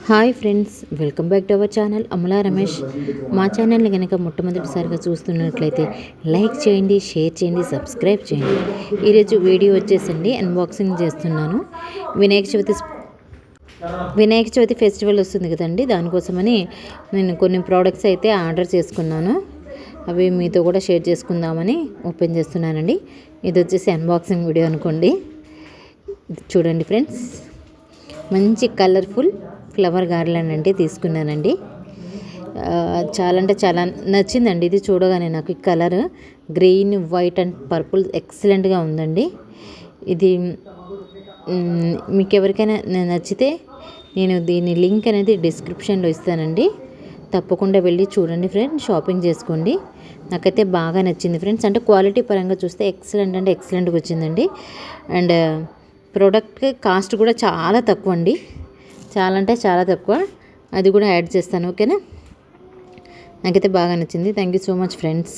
Hi friends, welcome back to our channel Amala Ramesh. మా ఛానల్ని కనుక మొట్టమొదటిసారిగా చూస్తున్నట్లయితే లైక్ చేయండి, షేర్ చేయండి, సబ్స్క్రైబ్ చేయండి. ఈరోజు వీడియో వచ్చేసండి అన్బాక్సింగ్ చేస్తున్నాను. వినాయక చవితి ఫెస్టివల్ వస్తుంది కదండి, దానికోసమని నేను కొన్ని ప్రోడక్ట్స్ అయితే ఆర్డర్ చేసుకున్నాను. అవి మీతో కూడా షేర్ చేసుకుందామని ఓపెన్ చేస్తున్నానండి. ఇది వచ్చేసి అన్బాక్సింగ్ వీడియో అనుకోండి. చూడండి ఫ్రెండ్స్, మంచి కలర్ఫుల్ ఫ్లవర్ గార్లాండ్ అంటే తీసుకున్నానండి. చాలా అంటే చాలా నచ్చిందండి. ఇది చూడగానే నాకు ఈ colour green, white and purple ఎక్సలెంట్గా ఉందండి. ఇది మీకు ఎవరికైనా నచ్చితే నేను దీని లింక్ అనేది డిస్క్రిప్షన్లో ఇస్తానండి. తప్పకుండా వెళ్ళి చూడండి ఫ్రెండ్స్, షాపింగ్ చేసుకోండి. నాకైతే బాగా నచ్చింది ఫ్రెండ్స్. అంటే క్వాలిటీ పరంగా చూస్తే ఎక్సలెంట్ అంటే ఎక్సలెంట్గా వచ్చిందండి. అండ్ ప్రోడక్ట్ కాస్ట్ కూడా చాలా తక్కువ అండి, చాలా అంటే చాలా తక్కువ. అది కూడా యాడ్ చేస్తాను, ఓకేనా. నాకైతే బాగా నచ్చింది. Thank you so much friends.